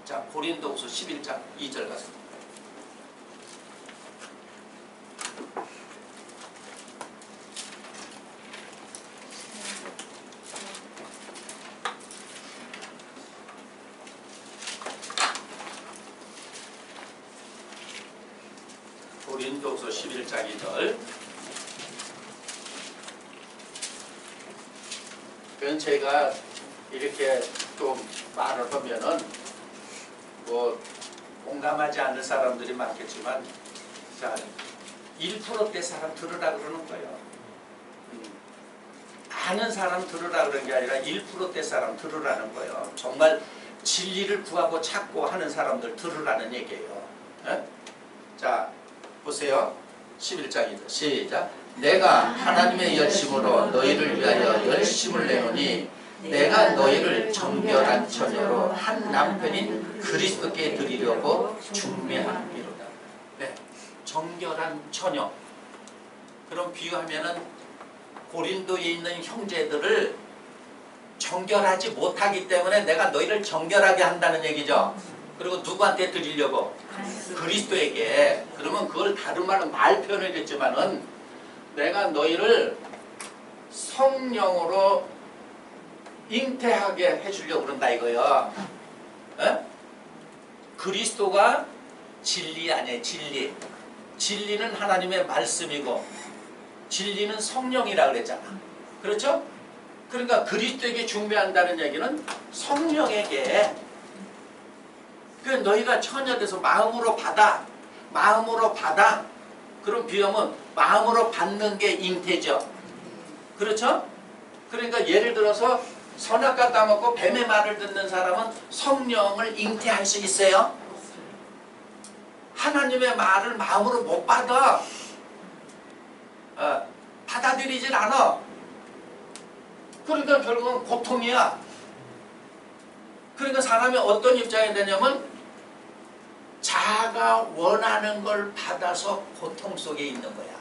자, 고린도후서 11장 2절 가서. 고린도후서 11장 2절. 그건 제가 이렇게 좀 말을 하면은 뭐 공감하지 않는 사람들이 많겠지만, 자, 1%대 사람 들으라 그러는 거예요. 아는 사람 들으라 그런 게 아니라 1%대 사람 들으라는 거예요. 정말 진리를 구하고 찾고 하는 사람들 들으라는 얘기예요. 에? 자, 보세요. 11장이죠. 시작. 내가 하나님의 열심으로 너희를 위하여 열심을 내노니 내가 너희를 정결한 처녀로 한 남편인 그리스도께 드리려고 중매하노니로다. 네, 정결한 처녀. 그럼 비유하면은 고린도에 있는 형제들을 정결하지 못하기 때문에 내가 너희를 정결하게 한다는 얘기죠. 그리고 누구한테 드리려고? 그리스도에게. 그러면 그걸 다른 말로 말 표현을 했지만은 내가 너희를 성령으로 잉태하게 해주려고 그런다 이거요. 에? 그리스도가 진리 아니에요. 진리. 진리는 하나님의 말씀이고 진리는 성령이라 그랬잖아. 그렇죠? 그러니까 그리스도에게 중매한다는 얘기는 성령에게. 그 너희가 처녀돼서 마음으로 받아. 마음으로 받아. 그럼 비유하면 마음으로 받는 게 잉태죠. 그렇죠? 그러니까 예를 들어서 선악과 따먹고 뱀의 말을 듣는 사람은 성령을 잉태할 수 있어요? 하나님의 말을 마음으로 못 받아. 받아들이질 않아. 그러니까 결국은 고통이야. 그러니까 사람이 어떤 입장이 되냐면 자가 원하는 걸 받아서 고통 속에 있는 거야.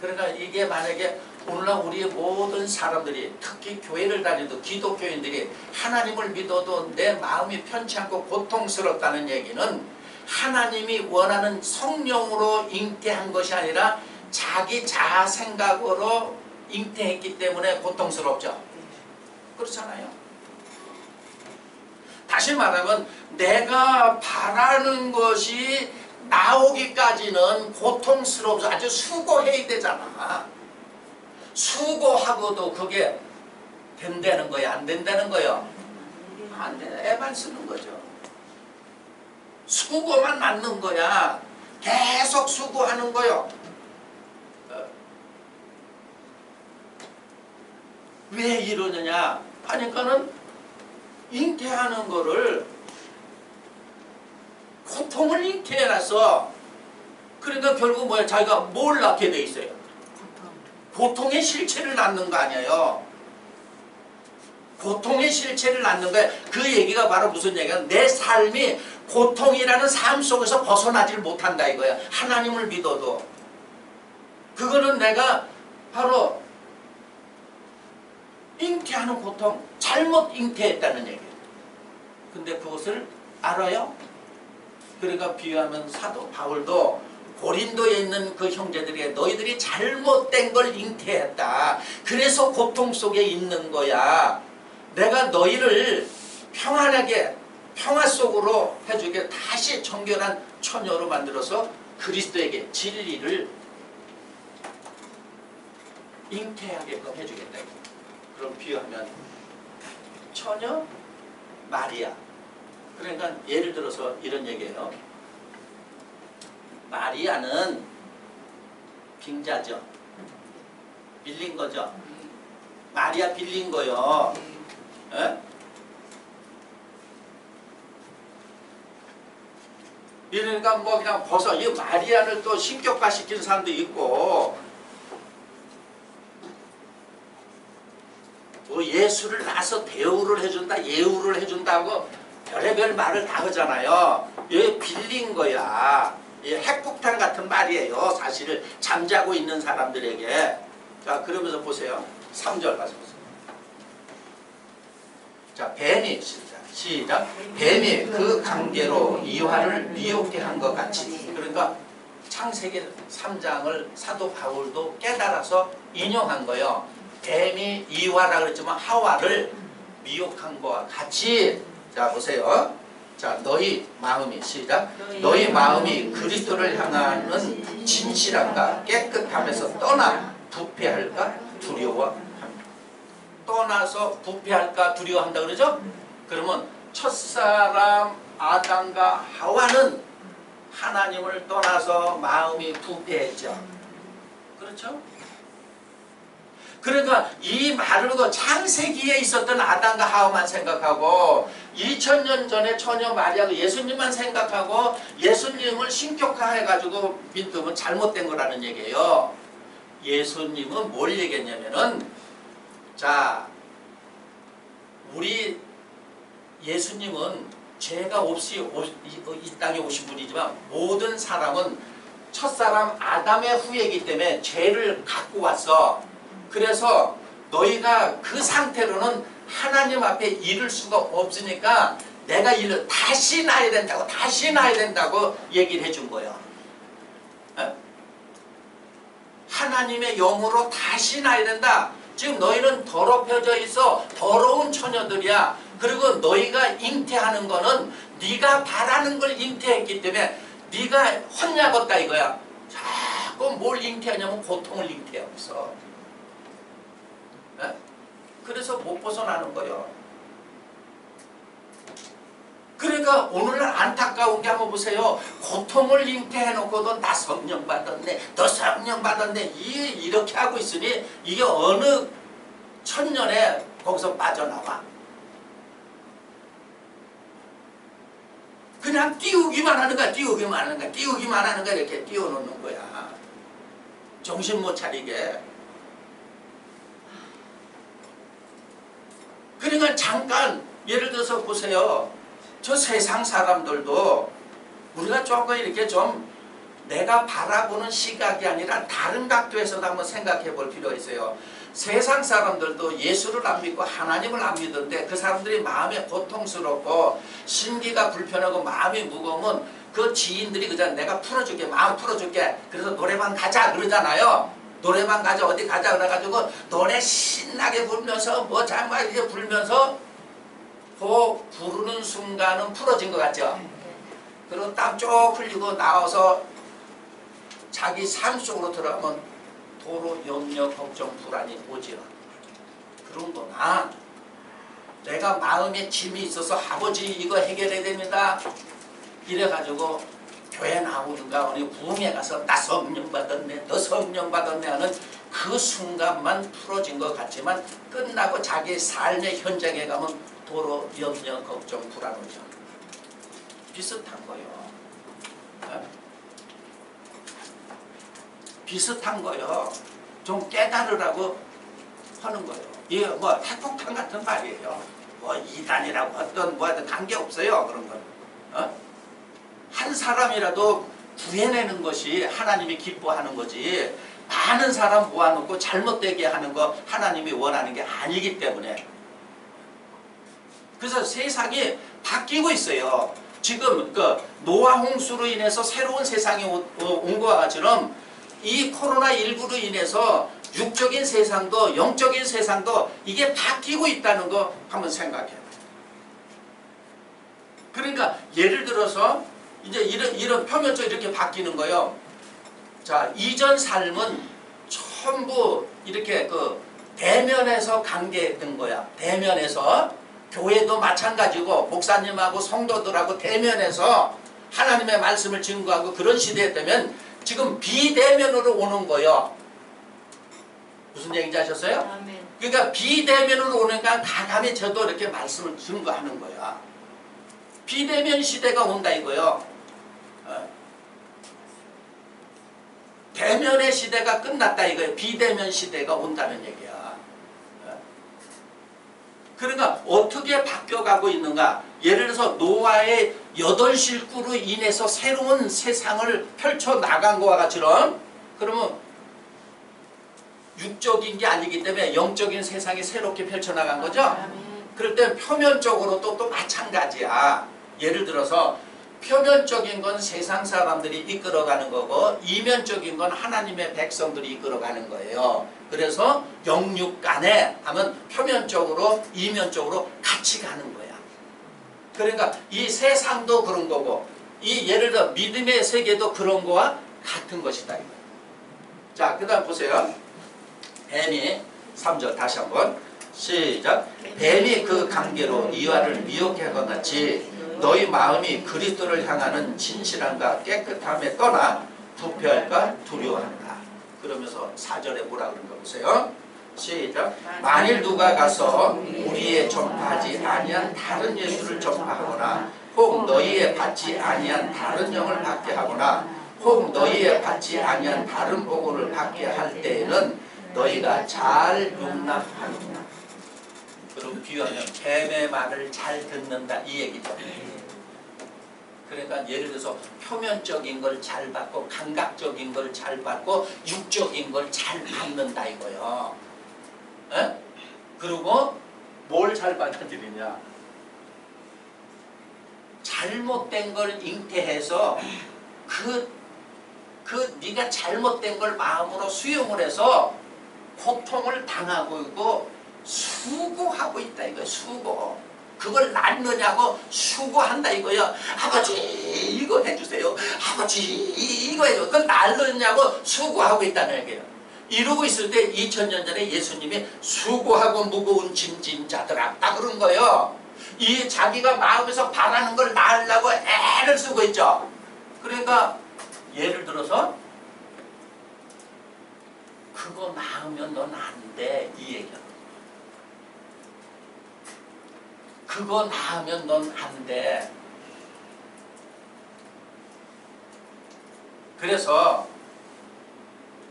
그러니까 이게 만약에 오늘날 우리의 모든 사람들이 특히 교회를 다니도 기독교인들이 하나님을 믿어도 내 마음이 편치 않고 고통스럽다는 얘기는 하나님이 원하는 성령으로 잉태한 것이 아니라 자기 자아 생각으로 잉태했기 때문에 고통스럽죠. 그렇잖아요. 다시 말하면 내가 바라는 것이 나오기까지는 고통스러워서 아주 수고해야 되잖아. 수고하고도 그게 된다는 거야? 안 된다는 거야? 안 돼. 애만 쓰는 거죠. 수고만 맞는 거야. 계속 수고하는 거요. 왜 이러느냐 하니까는 잉태하는 거를 고통을 잉태해놨어. 그러니까 결국 뭐야? 자기가 뭘 낳게 돼 있어요? 고통의 실체를 낳는 거 아니에요. 고통의 실체를 낳는 거야. 그 얘기가 바로 무슨 얘기야? 내 삶이 고통이라는 삶 속에서 벗어나질 못한다 이거야. 하나님을 믿어도. 그거는 내가 바로 잉태하는 고통, 잘못 잉태했다는 얘기예요. 근데 그것을 알아요? 그러니까 비유하면 사도 바울도 고린도에 있는 그 형제들에게 너희들이 잘못된 걸 잉태했다. 그래서 고통 속에 있는 거야. 내가 너희를 평안하게 평화 속으로 해주게 다시 정결한 처녀로 만들어서 그리스도에게 진리를 잉태하게끔 해주겠다. 그럼 비유하면 처녀 마리아. 그러니까 예를 들어서 이런 얘기예요. 마리아는 빙자죠. 빌린 거죠. 마리아 빌린 거요. 에? 이러니까 뭐 그냥 벗어. 이 마리아를 또 신격화 시키는 사람도 있고, 뭐 예수를 낳아서 대우를 해준다, 예우를 해준다고 별의별 말을 다 하잖아요. 얘 빌린 거야. 얘 핵폭탄 같은 말이에요. 사실 잠자고 있는 사람들에게. 자, 그러면서 보세요. 3절 가서 보세요. 자, 뱀이 시작. 뱀이 그 관계로 이화를 미혹게 한 것 같이. 그러니까 창세기 3장을 사도 바울도 깨달아서 인용한 거예요. 뱀이 이화라 그랬지만 하와를 미혹한 것과 같이. 자 보세요. 자 너희 마음이 시작. 너희 마음이 그리스도를 향하는 진실함과 깨끗함에서 떠나 부패할까 두려워합니다. 떠나서 부패할까 두려워한다 그러죠? 그러면 첫사람 아담과 하와는 하나님을 떠나서 마음이 부패했죠. 그렇죠? 그러니까 이 말을 그 창세기에 있었던 아담과 하와만 생각하고 2000년 전에 처녀 마리아가 예수님만 생각하고 예수님을 신격화해가지고 믿으면 잘못된 거라는 얘기예요. 예수님은 뭘 얘기했냐면은 자 우리 예수님은 죄가 없이 이 땅에 오신 분이지만 모든 사람은 첫사람 아담의 후예이기 때문에 죄를 갖고 왔어. 그래서 너희가 그 상태로는 하나님 앞에 이를 수가 없으니까 내가 이를 다시 낳아야 된다고 다시 낳아야 된다고 얘기를 해준 거예요. 에? 하나님의 영으로 다시 낳아야 된다. 지금 너희는 더럽혀져 있어. 더러운 처녀들이야. 그리고 너희가 잉태하는 거는 네가 바라는 걸 잉태했기 때문에 네가 혼약었다 이거야. 자꾸 뭘 잉태하냐면 고통을 잉태하고 있어. 에? 그래서 못 벗어나는 거예요. 그러니까 오늘날 안타까운 게 한번 보세요. 고통을 잉태해놓고도 나 성령 받았네, 너 성령 받았네 이렇게 하고 있으니 이게 어느 천년에 거기서 빠져나와. 그냥 띄우기만 하는 거야. 띄우기만 하는 거야. 띄우기만 하는 거야. 이렇게 띄워놓는 거야. 정신 못 차리게. 그러니까 잠깐 예를 들어서 보세요. 저 세상 사람들도 우리가 조금 이렇게 좀 내가 바라보는 시각이 아니라 다른 각도에서도 한번 생각해 볼 필요가 있어요. 세상 사람들도 예수를 안 믿고 하나님을 안 믿는데 그 사람들이 마음이 고통스럽고 심기가 불편하고 마음이 무거우면 그 지인들이 그냥 내가 풀어줄게, 마음 풀어줄게, 그래서 노래방 가자 그러잖아요. 노래방 가자, 어디 가자 그래가지고 노래 신나게 부르면서 뭐 장마게 불면서 그 부르는 순간은 풀어진 것 같죠. 그리고 땀 쭉 흘리고 나와서 자기 삶 속으로 들어가면 도로 염려 걱정 불안이 오지라. 그런 거나 내가 마음에 짐이 있어서 아버지 이거 해결해야 됩니다 이래가지고 교회 나오는가 어디 부흥회 가서 나 성령 받았네 너 성령 받았네 하는 그 순간만 풀어진 것 같지만 끝나고 자기 삶의 현장에 가면 도로 염려 걱정 불안 오죠. 비슷한 거예요. 네? 비슷한 거예요. 좀 깨달으라고 하는 거예요. 이게 뭐 핵폭탄 같은 말이에요. 뭐 이단이라고 어떤 뭐 관계없어요. 그런 건. 한 사람이라도 구해내는 것이 하나님이 기뻐하는 거지 많은 사람 모아놓고 잘못되게 하는 거 하나님이 원하는 게 아니기 때문에. 그래서 세상이 바뀌고 있어요. 지금 그 노아 홍수로 인해서 새로운 세상이 온 것처럼 이 코로나19로 인해서 육적인 세상도 영적인 세상도 이게 바뀌고 있다는 거 한번 생각해요. 그러니까 예를 들어서 이제 이런 표면적으로 이렇게 바뀌는 거예요. 자, 이전 삶은 전부 이렇게 그 대면에서 관계했던 거야. 대면에서 교회도 마찬가지고 목사님하고 성도들하고 대면에서 하나님의 말씀을 증거하고 그런 시대였다면 지금 비대면으로 오는 거예요. 무슨 얘기인지 아셨어요? 아멘. 그러니까 비대면으로 오니까 가감히 저도 이렇게 말씀을 증거하는 거야. 비대면 시대가 온다 이거요. 대면의 시대가 끝났다 이거예요. 비대면 시대가 온다는 얘기야. 그러니까 어떻게 바뀌어가고 있는가. 예를 들어서 노아의 8실구로 인해서 새로운 세상을 펼쳐나간 것과 같이럼 그러면 육적인 게 아니기 때문에 영적인 세상이 새롭게 펼쳐나간 거죠. 그럴 때 표면적으로 또 마찬가지야. 예를 들어서 표면적인 건 세상 사람들이 이끌어가는 거고 이면적인 건 하나님의 백성들이 이끌어가는 거예요. 그래서 영육 간에 하면 표면적으로 이면적으로 같이 가는 거야. 그러니까 이 세상도 그런 거고 이 예를 들어 믿음의 세계도 그런 거와 같은 것이다. 자, 그 다음 보세요. 뱀이 3절 다시 한번 시작. 뱀이 그 관계로 이와를 미혹하건 같이 너희 마음이 그리스도를 향하는 진실함과 깨끗함에 떠나 부패할까 두려워한다. 그러면서 4절에 뭐라 그런가 보세요. 시작. 만일 누가 가서 우리의 전파하지 아니한 다른 예수를 전파하거나 혹 너희의 받지 아니한 다른 영을 받게 하거나 혹 너희의 받지 아니한 다른 복음을 받게 할 때에는 너희가 잘 용납하는구나. 그럼 비유하면 뱀의 말을 잘 듣는다 이 얘기죠. 그러니까 예를 들어서 표면적인 걸 잘 받고 감각적인 걸 잘 받고 육적인 걸 잘 받는다 이거요. 에? 그리고 뭘 잘 받아들이냐? 잘못된 걸 잉태해서 네가 잘못된 걸 마음으로 수용을 해서 고통을 당하고 있고 수고하고 있다 이거야. 수고. 그걸 낳느냐고 수고한다 이거야. 아버지 이거 해주세요. 아버지 이거 해줘. 그걸 낳느냐고 수고하고 있다는 얘기예요. 이러고 있을 때 2000년 전에 예수님이 수고하고 무거운 짐진 자들아 딱 그런 거예요. 이 자기가 마음에서 바라는 걸 낳으려고 애를 쓰고 있죠. 그러니까 예를 들어서 그거 낳으면 넌 안 돼 이 얘기야. 그거 낳으면 넌 안 돼. 그래서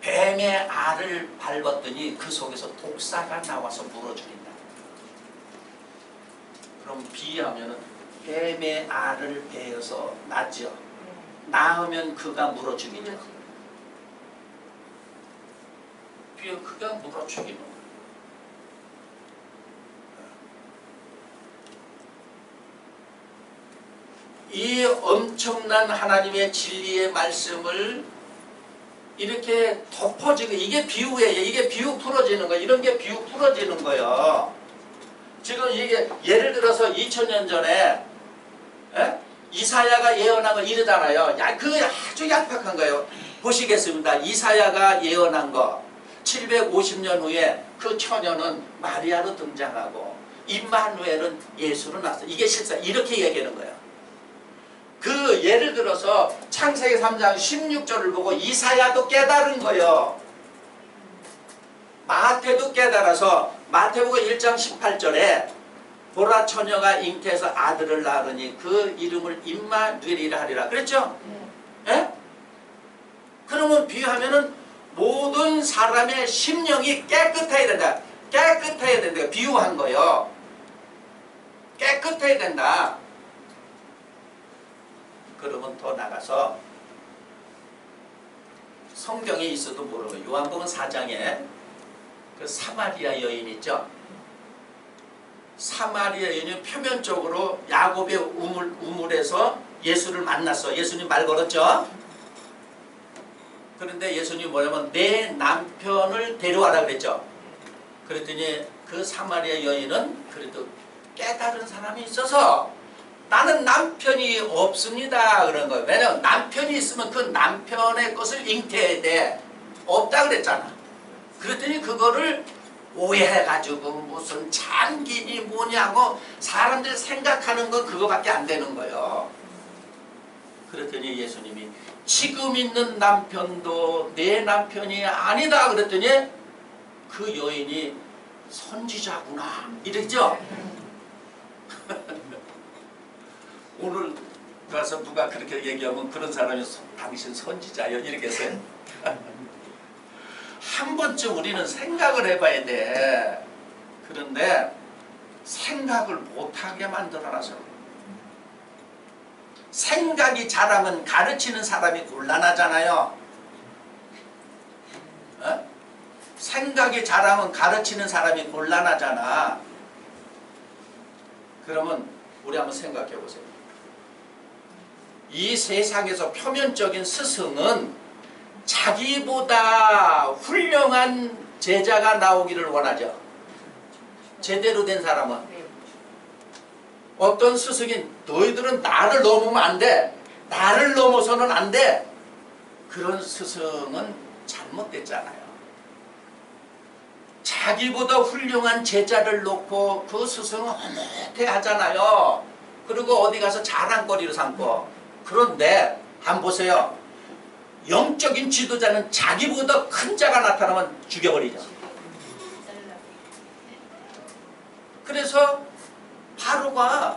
뱀의 알을 밟았더니 그 속에서 독사가 나와서 물어 죽인다. 그럼 비하면은 뱀의 알을 베어서 낳죠. 낳으면 그가 물어 죽이죠. 비어 그가 물어 죽이는 거예요. 이 엄청난 하나님의 진리의 말씀을 이렇게 덮어지고 이게 비유예요. 이게 비유 풀어지는 거예요. 이런 게 비유 풀어지는 거예요. 지금 이게 예를 들어서 2000년 전에 이사야가 예언한 거 이러잖아요. 그게 아주 얄팍한 거예요. 보시겠습니다. 이사야가 예언한 거 750년 후에 그 처녀는 마리아로 등장하고 임마누엘은 예수로 났어. 이게 실사 이렇게 얘기하는 거예요. 그 예를 들어서 창세기 3장 16절을 보고 이사야도 깨달은 거예요. 마태도 깨달아서 마태복음 1장 18절에 보라 처녀가 잉태해서 아들을 낳으니 그 이름을 임마누엘이라 하리라 그랬죠? 예? 그러면 비유하면은 모든 사람의 심령이 깨끗해야 된다. 깨끗해야 된다. 비유한 거예요. 깨끗해야 된다. 그러면 더 나가서 성경에 있어도 모르고 요한복음 4장에 그 사마리아 여인 있죠. 사마리아 여인이 표면적으로 야곱의 우물에서 예수를 만났어. 예수님 말 걸었죠. 그런데 예수님이 뭐냐면 내 남편을 데려와라 그랬죠. 그랬더니 그 사마리아 여인은 그래도 깨달은 사람이 있어서 나는 남편이 없습니다 그런 거예요. 왜냐면 남편이 있으면 그 남편의 것을 잉태해야 돼. 없다 그랬잖아. 그랬더니 그거를 오해해가지고 무슨 참기니 뭐냐고 사람들 생각하는 건 그거밖에 안 되는 거예요. 그랬더니 예수님이 지금 있는 남편도 내 남편이 아니다 그랬더니 그 여인이 선지자구나 이랬죠. 오늘 가서 누가 그렇게 얘기하면 그런 사람이 당신 선지자요 이렇게 했어요. 한 번쯤 우리는 생각을 해봐야 돼. 그런데 생각을 못하게 만들어놔서 생각이 자라면 가르치는 사람이 곤란하잖아요. 생각이 자라면 가르치는 사람이 곤란하잖아. 그러면 우리 한번 생각해 보세요. 이 세상에서 표면적인 스승은 자기보다 훌륭한 제자가 나오기를 원하죠. 제대로 된 사람은. 어떤 스승이 너희들은 나를 넘으면 안 돼. 나를 넘어서는 안 돼. 그런 스승은 잘못됐잖아요. 자기보다 훌륭한 제자를 놓고 그 스승은 허무해 하잖아요. 그리고 어디 가서 자랑거리로 삼고. 그런데 한번 보세요. 영적인 지도자는 자기보다 큰 자가 나타나면 죽여버리죠. 그래서 바로가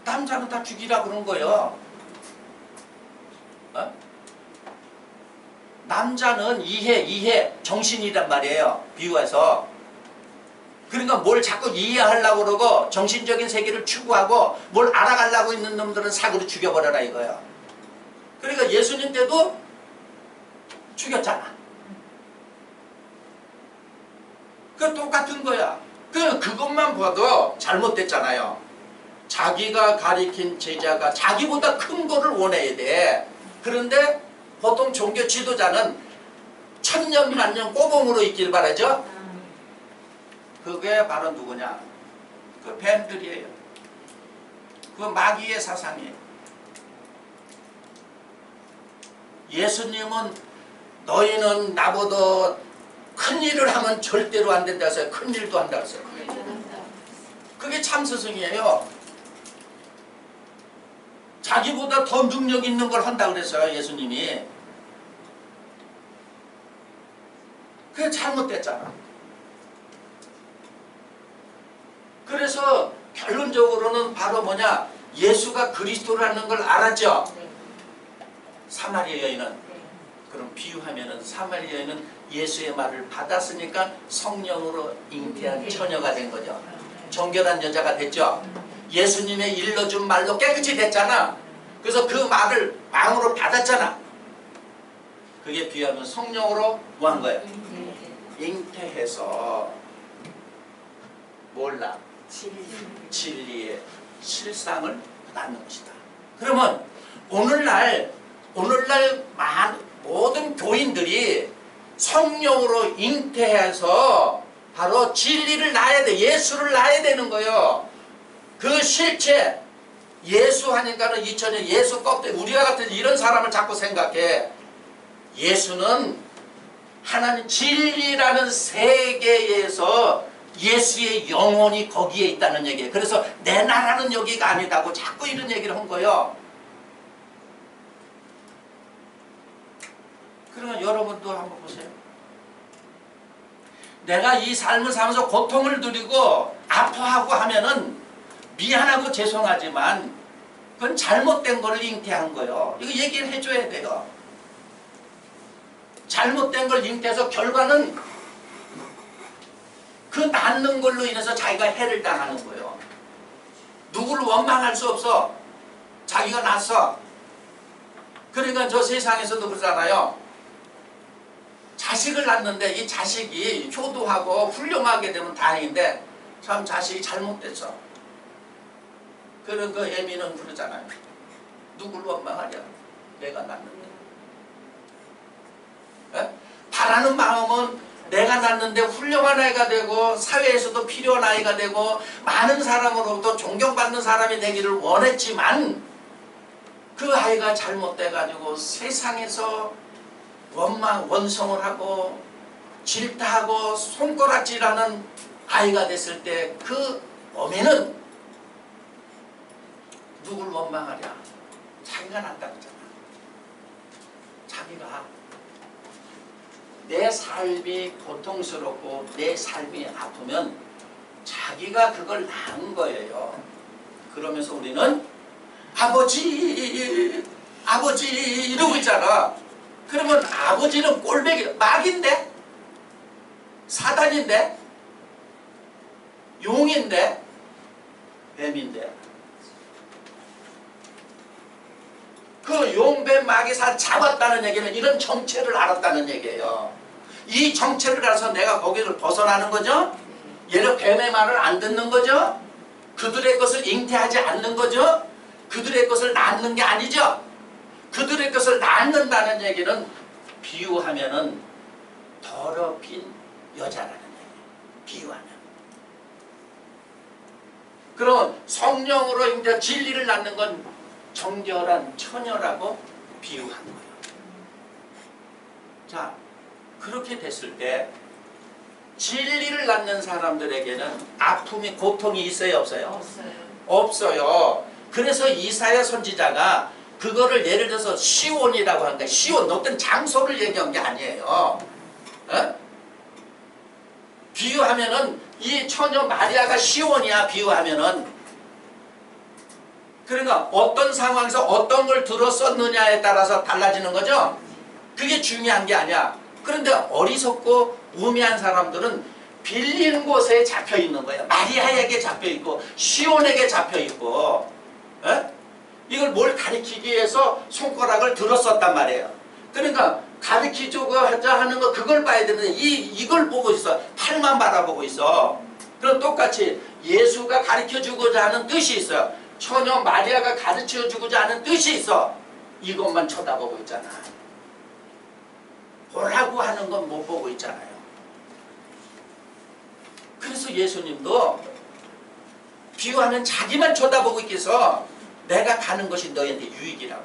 남자는 다 죽이라 그런 거예요. 어? 남자는 이해 정신이란 말이에요. 비유해서. 그러니까 뭘 자꾸 이해하려고 그러고 정신적인 세계를 추구하고 뭘 알아가려고 있는 놈들은 사고로 죽여버려라 이거예요. 그러니까 예수님 때도 죽였잖아. 그 똑같은 거야. 그것만 봐도 잘못됐잖아요. 자기가 가리킨 제자가 자기보다 큰 거를 원해야 돼. 그런데 보통 종교 지도자는 천년 만년 꼬봉으로 있길 바라죠. 그게 바로 누구냐? 그 뱀들이에요. 그 마귀의 사상이에요. 예수님은 너희는 나보다 큰 일을 하면 절대로 안 된다 했어요. 큰 일도 한다 했어요. 그게 참 스승이에요. 자기보다 더 능력 있는 걸 한다 그랬어요. 예수님이. 그게 잘못됐잖아. 그래서 결론적으로는 바로 뭐냐? 예수가 그리스도라는 걸 알았죠. 사마리아 여인은. 그럼 비유하면은 사마리아 여인은 예수의 말을 받았으니까 성령으로 잉태한 처녀가 된 거죠. 정결한 여자가 됐죠. 예수님의 일러준 말로 깨끗이 됐잖아. 그래서 그 말을 마음으로 받았잖아. 그게 비유하면 성령으로 뭐 한 거예요? 잉태해서 몰라. 진리의 실상을 낳는 것이다. 그러면 오늘날 모든 교인들이 성령으로 잉태해서 바로 진리를 낳아야 돼. 예수를 낳아야 되는 거예요. 그 실체 예수 하니까는 2000년 예수 껍데기 우리가 같은 이런 사람을 자꾸 생각해. 예수는 하나님 진리라는 세계에서 예수의 영혼이 거기에 있다는 얘기예요. 그래서 내 나라는 여기가 아니다고 자꾸 이런 얘기를 한 거예요. 그러면 여러분도 한번 보세요. 내가 이 삶을 살면서 고통을 누리고 아파하고 하면은 미안하고 죄송하지만 그건 잘못된 거를 잉태한 거예요. 이거 얘기를 해줘야 돼요. 잘못된 걸 잉태해서 결과는 그 낳는 걸로 인해서 자기가 해를 당하는 거예요. 누구를 원망할 수 없어. 자기가 낳았어. 그러니까 저 세상에서도 그러잖아요. 자식을 낳는데 이 자식이 효도하고 훌륭하게 되면 다행인데 참 자식이 잘못됐어. 그런 그 애미는 그러잖아요. 누구를 원망하냐? 내가 낳는데. 에? 바라는 마음은 내가 낳는데 훌륭한 아이가 되고 사회에서도 필요한 아이가 되고 많은 사람으로부터 존경받는 사람이 되기를 원했지만 그 아이가 잘못돼가지고 세상에서 원성을 하고 질타하고 손가락질하는 아이가 됐을 때 그 어미는 누굴 원망하랴? 자기가 낳았다고 했잖아. 자기가 내 삶이 고통스럽고 내 삶이 아프면 자기가 그걸 낳은 거예요. 그러면서 우리는 아버지 이러고 있잖아. 그러면 아버지는 꼴배기 마귀인데 사단인데 용인데 뱀인데 그 용뱀 마귀사 잡았다는 얘기는 이런 정체를 알았다는 얘기예요. 이 정체를 알아서 내가 거기를 벗어나는 거죠. 얘는 뱀의 말을 안 듣는 거죠. 그들의 것을 잉태하지 않는 거죠. 그들의 것을 낳는 게 아니죠. 그들의 것을 낳는다는 얘기는 비유하면은 더럽힌 여자라는 얘기예요. 비유하면. 그럼 성령으로 잉태 진리를 낳는 건 정결한 처녀라고 비유한 거예요. 자, 그렇게 됐을 때 진리를 낳는 사람들에게는 아픔이 고통이 있어요, 없어요? 없어요. 없어요. 그래서 이사야 선지자가 그거를 예를 들어서 시온이라고 하는데, 시온 어떤 장소를 얘기한 게 아니에요. 어? 비유하면은 이 처녀 마리아가 시온이야. 비유하면은. 그러니까 어떤 상황에서 어떤 걸 들었었느냐에 따라서 달라지는 거죠. 그게 중요한 게 아니야. 그런데 어리석고 우매한 사람들은 빌린 곳에 잡혀 있는 거예요. 마리아에게 잡혀 있고 시온에게 잡혀 있고, 에? 이걸 뭘 가리키기 위해서 손가락을 들었었단 말이에요. 그러니까 가리키고자 하는 거 그걸 봐야 되는데 이걸 보고 있어. 팔만 바라보고 있어. 그럼 똑같이 예수가 가르쳐주고자 하는 뜻이 있어요. 처녀 마리아가 가르쳐주고자 하는 뜻이 있어. 이것만 쳐다보고 있잖아. 보라고 하는 건 못 보고 있잖아요. 그래서 예수님도 비유하면 자기만 쳐다보고 있겠어. 내가 가는 것이 너희한테 유익이라고.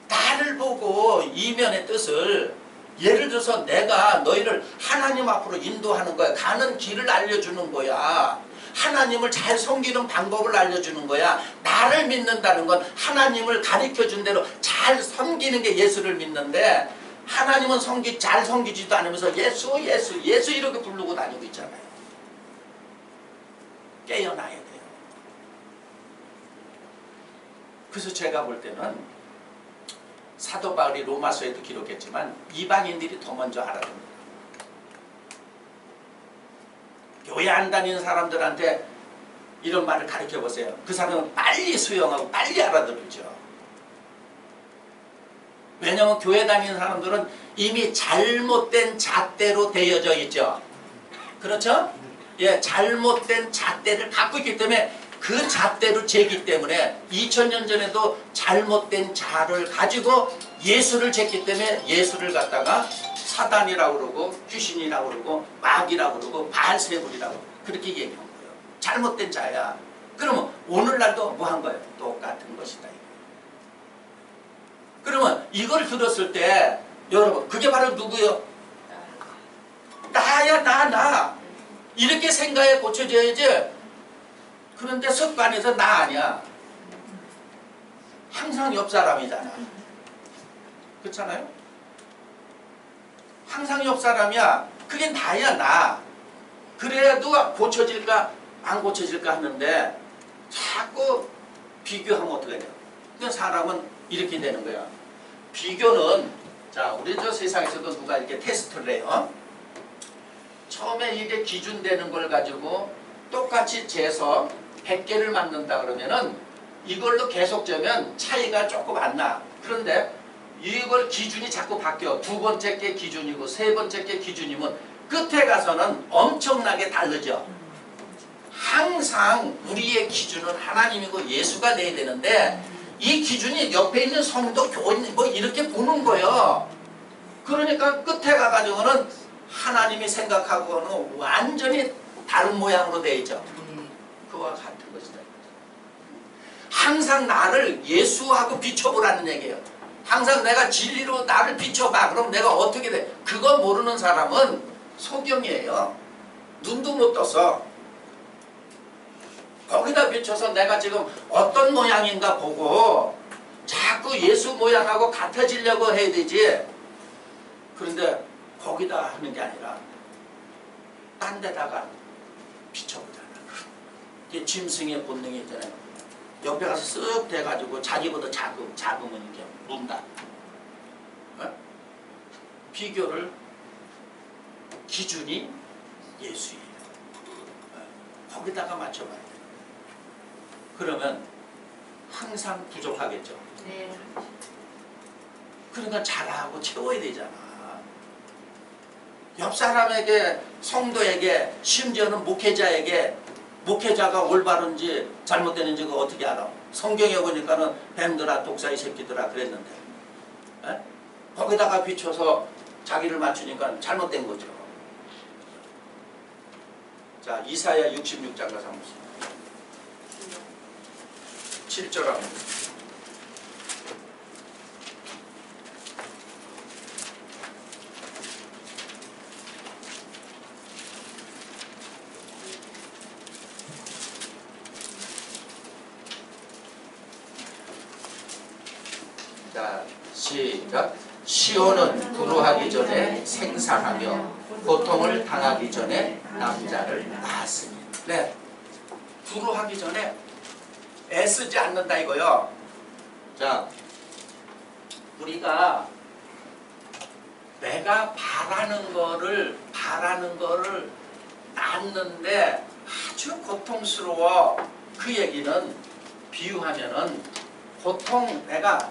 나를 보고 이면의 뜻을, 예를 들어서 내가 너희를 하나님 앞으로 인도하는 거야. 가는 길을 알려주는 거야. 하나님을 잘 섬기는 방법을 알려주는 거야. 나를 믿는다는 건 하나님을 가르쳐준 대로 잘 섬기는 게 예수를 믿는데, 하나님은 잘 섬기지도 않으면서 예수 예수 예수 이렇게 부르고 다니고 있잖아요. 깨어나야 돼요. 그래서 제가 볼 때는 사도 바울이 로마서에도 기록했지만 이방인들이 더 먼저 알아듣는다. 교회 안 다니는 사람들한테 이런 말을 가르쳐 보세요. 그 사람은 빨리 수용하고 빨리 알아들죠. 왜냐하면 교회 다니는 사람들은 이미 잘못된 잣대로 되어져 있죠. 그렇죠? 예, 잘못된 잣대를 갖고 있기 때문에 그 잣대로 재기 때문에 2000년 전에도 잘못된 자를 가지고 예수를 쟀기 때문에 예수를 갖다가 사단이라고 그러고 귀신이라고 그러고 마귀라고 그러고 바알세불이라고 그렇게 얘기한 거예요. 잘못된 자야. 그러면 오늘날도 뭐 한 거예요? 똑같은 것이다. 그러면 이걸 들었을 때 여러분 그게 바로 누구요? 나야 나. 이렇게 생각에 고쳐져야지. 그런데 습관에서 나 아니야. 항상 옆 사람이잖아. 그렇잖아요? 항상 옆 사람이야. 그게 나야 나. 그래도 고쳐질까 안 고쳐질까 하는데 자꾸 비교하면 어떻게 돼요? 그러니까 사람은 이렇게 되는 거야. 비교는, 자 우리 저 세상에서도 누가 이렇게 테스트를 해요. 처음에 이게 기준되는 걸 가지고 똑같이 재서 100개를 만든다 그러면은 이걸로 계속 재면 차이가 조금 안 나. 그런데 이걸 기준이 자꾸 바뀌어. 두 번째 게 기준이고 세 번째 게 기준이면 끝에 가서는 엄청나게 다르죠. 항상 우리의 기준은 하나님이고 예수가 돼야 되는데 이 기준이 옆에 있는 성도 교인 뭐 이렇게 보는 거예요. 그러니까 끝에 가가지고는 하나님이 생각하고는 완전히 다른 모양으로 되어 있죠. 그와 같은 것이다. 항상 나를 예수하고 비춰보라는 얘기예요. 항상 내가 진리로 나를 비춰봐. 그럼 내가 어떻게 돼? 그거 모르는 사람은 소경이에요. 눈도 못 떠서. 거기다 비춰서 내가 지금 어떤 모양인가 보고 자꾸 예수 모양하고 같아지려고 해야 되지. 그런데 거기다 하는 게 아니라 딴 데다가 비춰보잖아. 이게 짐승의 본능이 있잖아요. 옆에 가서 쓱 대가지고 자기보다 작으면 이렇게 문다. 어? 비교를 기준이 예수예요. 거기다가 맞춰봐야 돼. 그러면 항상 부족하겠죠. 네. 그러니까 잘하고 채워야 되잖아. 옆 사람에게, 성도에게, 심지어는 목회자에게, 목회자가 올바른지 잘못되는지 그거 어떻게 알아? 성경에 보니까는 뱀들아 독사의 새끼들아 그랬는데, 에? 거기다가 비춰서 자기를 맞추니까 잘못된 거죠. 자, 이사야 66장 가서 한번 보세요. 7절 한번 보세요. 자, 시작. 시온은 불우하기 전에 생산하며 고통을 당하기 전에 남자를 낳았으니. 네, 불우하기 전에 애쓰지 않는다 이거요. 자, 우리가 내가 바라는 거를 낳는데 아주 고통스러워. 그 얘기는 비유하면은 보통 내가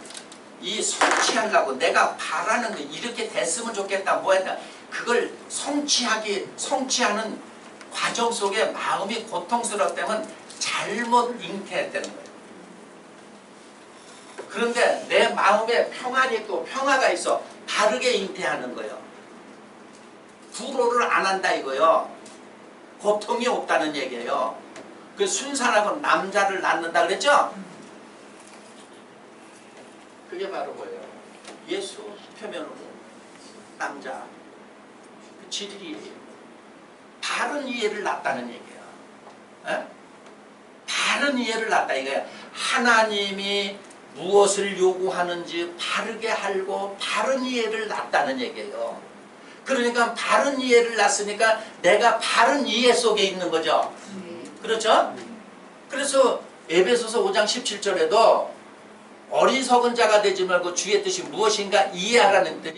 이 성취하려고 내가 바라는 거 이렇게 됐으면 좋겠다 뭐 했다 그걸 성취하는 과정 속에 마음이 고통스럽다면 잘못 잉태했다는 거예요. 그런데 내 마음에 평안이 있고 평화가 있어 바르게 잉태하는 거예요. 불호를 안 한다 이거요. 고통이 없다는 얘기예요. 그 순산하고 남자를 낳는다 그랬죠? 그게 바로 뭐예요? 예수 표면으로 남자 그 진리예요. 바른 이해를 낳았다는 얘기예요. 에? 바른 이해를 낳았다 이거예요. 하나님이 무엇을 요구하는지 바르게 알고 바른 이해를 낳았다는 얘기예요. 그러니까 바른 이해를 낳았으니까 내가 바른 이해 속에 있는 거죠. 그렇죠? 그래서 에베소서 5장 17절에도 어리석은 자가 되지 말고 주의 뜻이 무엇인가 이해하라는 뜻이